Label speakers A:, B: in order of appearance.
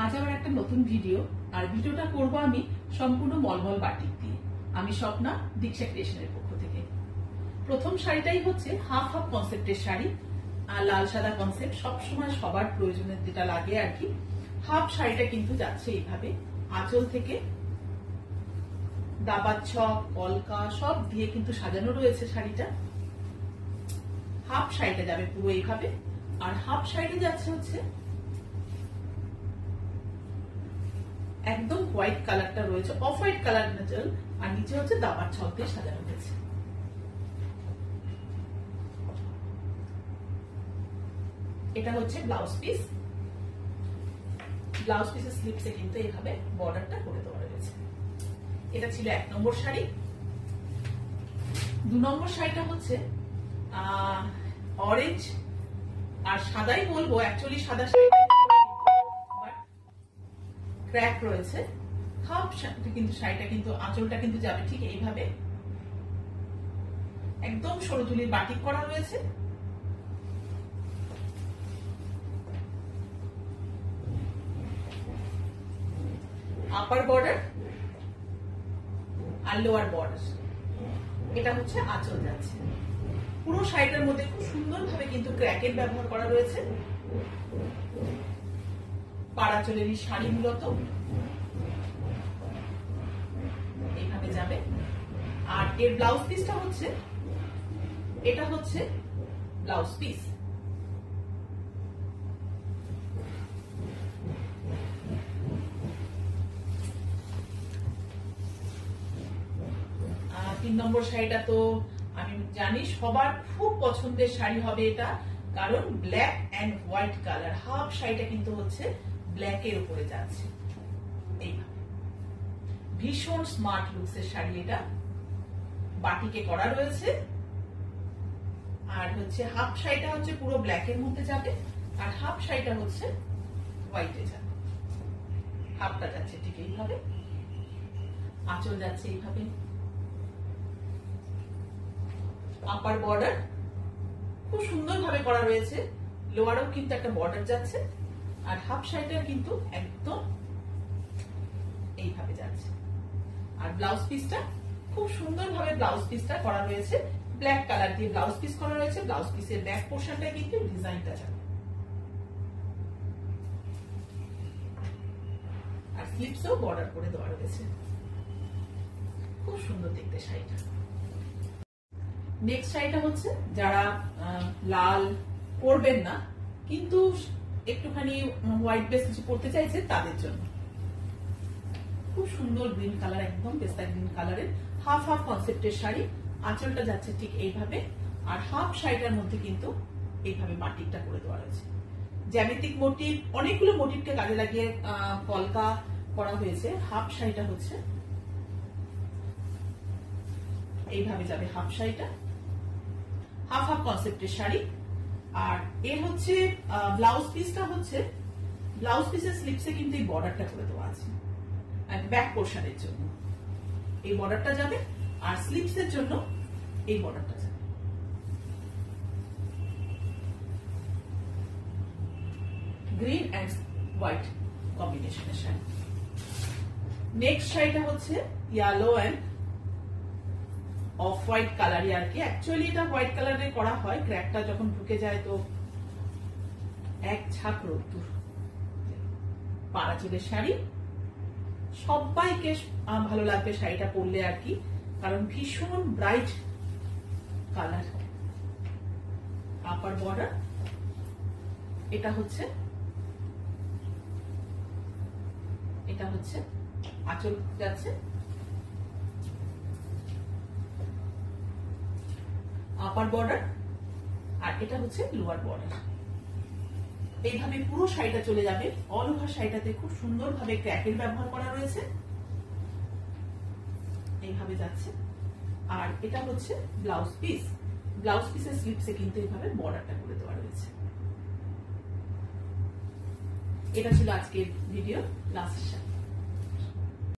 A: আজ আবার একটা নতুন ভিডিও, আর ভিডিওটা করব আমি সম্পূর্ণ মলমল বাটিক দিয়ে। আমি স্বপ্না, দীক্ষা ক্রিয়েশনের পক্ষ থেকে। প্রথম শাড়িটাই হচ্ছে হাফ হাফ কনসেপ্টের শাড়ি, আর লাল সাদা কনসেপ্ট সবসময় সবার প্রয়োজনের যেটা লাগে আর কি। হাফ শাড়িটা কিন্তু যাচ্ছে এইভাবে, আঁচল থেকে দাবার ছক, কলকা সব দিয়ে কিন্তু সাজানো রয়েছে শাড়িটা। হাফ শাড়িটা যাবে পুরো এইভাবে, আর হাফ শাড়িটা যাচ্ছে হচ্ছে একদম হোয়াইট কালারটা রয়েছে, অফ হোয়াইট কালার নাচল, আর নিচে হচ্ছে দাবার ছক দিয়ে সাজানো হয়েছে। এটা হচ্ছে ব্লাউজ পিস। ব্লাউজ পিসের স্লিপসে কিন্তু এইভাবে বর্ডারটা করে দেওয়া রয়েছে। এটা ছিল 1 নম্বর শাড়ি। 2 নম্বর শাড়িটা হচ্ছে অরেঞ্জ আর সাদাই বলবো, অ্যাকচুয়ালি সাদা শাড়িটা ক্র্যাক রয়েছে। হাফ কিন্তু শাড়িটা কিন্তু আঁচলটা কিন্তু যাবে ঠিক এইভাবে, একদম সরু তুলির বাটিক করা রয়েছে। আপার বর্ডার আর লোয়ার বর্ডার, এটা হচ্ছে আঁচল যাচ্ছে। পুরো শাড়িটার মধ্যে খুব সুন্দর ভাবে কিন্তু ক্র্যাকের ব্যবহার করা রয়েছে। পাড়াচলেরই শাড়ি মূলত এইভাবে যাবে। আর এর ব্লাউজ পিসটা হচ্ছে, এটা হচ্ছে ব্লাউজ পিস। তিন নম্বর শাড়িটা তো আমি জানি সবার খুব পছন্দের শাড়ি হবে এটা, কারণ black and white colour. Half শাড়িটা কিন্তু হচ্ছে ব্ল্যাক এর উপরে যাচ্ছে এইভাবে, ভীষণ স্মার্ট লুকস এর শাড়ি। এটা বাটিকে করা রয়েছে, আর হচ্ছে হাফ শাড়িটা হচ্ছে পুরো ব্ল্যাক এর মধ্যে যাবে, আর হাফ শাড়িটা হচ্ছে হোয়াইটে যাবে। হাফটা যাচ্ছে ঠিক এইভাবে, আঁচল যাচ্ছে এইভাবে। আপার বর্ডার খুব সুন্দর ভাবে করা রয়েছে, লোয়ারও কিন্তু একটা বর্ডার যাচ্ছে, আর হাফ শাড়িটা কিন্তু একদম এইভাবে যাচ্ছে। আর ব্লাউজ পিসটা খুব সুন্দর ভাবে ব্লাউজ পিসটা করা রয়েছে, ব্ল্যাক কালার দিয়ে ব্লাউজ পিস করা রয়েছে। ব্লাউজ পিসের ব্যাক পোর্শনটা কিন্তু ডিজাইনটা যাবে, আর স্লিপসও বর্ডার করে দেওয়া রয়েছে। খুব সুন্দর দেখতে শাড়িটা। নেক্সট শাড়িটা হচ্ছে যারা লাল পরবেন না কিন্তু একটুখানি হোয়াইট বেস কিছু পরতে চাইছে তাদের জন্য। খুব সুন্দর গ্রিন কালার, একদম পেস্তা গ্রিন কালারের হাফ হাফ কনসেপ্টের শাড়ি। আঁচলটা যাচ্ছে ঠিক এইভাবে, আর হাফ শাড়িটার মধ্যে কিন্তু এইভাবে বাটিকটা করে দেওয়া রয়েছে। জ্যামিতিক মোটিভ, অনেকগুলো মোটিভকে কাজে লাগিয়ে কলকা করা হয়েছে। হাফ শাড়িটা হচ্ছে এইভাবে যাবে, হাফ শাড়িটা হাফ হাফ কনসেপ্টের শাড়ি। আর এর হচ্ছে ব্লাউজ পিসটা হচ্ছে, ব্লাউজ পিসের স্লিপসে কিন্তু এই বর্ডারটা করে দেওয়া আছে, আর ব্যাক পোর্শনের জন্য এই বর্ডারটা যাবে, আর স্লিপসের জন্য এই বর্ডারটা যাবে। গ্রিন এন্ড হোয়াইট কম্বিনেশনের শাড়ি। নেক্সট শাড়িটা হচ্ছে ইয়েলো এন্ড অফ হোয়াইট কালারই আর কি। অ্যাকচুয়ালি এটা হোয়াইট কালারে করা হয়, ক্র্যাকটা যখন ঢুকে যায় তো এক ছাক রোদ্দুর। পাড়াচলের শাড়ি, সবাইকে ভালো লাগবে শাড়িটা পরলে আর কি, কারণ ভীষণ ব্রাইট কালার। আপার বর্ডার, এটা হচ্ছে আঁচল যাচ্ছে। আপার বর্ডার, আর এটা হচ্ছে লোয়ার বর্ডার। এইভাবে পুরো শাড়িটা চলে যাবে। অল ওভার শাড়িটাতে খুব সুন্দর ভাবে ক্র্যাকের ব্যবহার করা রয়েছে, এইভাবে যাচ্ছে। আর এটা হচ্ছে ব্লাউজ পিস। ব্লাউজ পিসের স্লিপসে কিন্তু এইভাবে বর্ডারটা করে দেওয়া রয়েছে। এটা ছিল আজকের ভিডিও লাস্ট শাড়ি।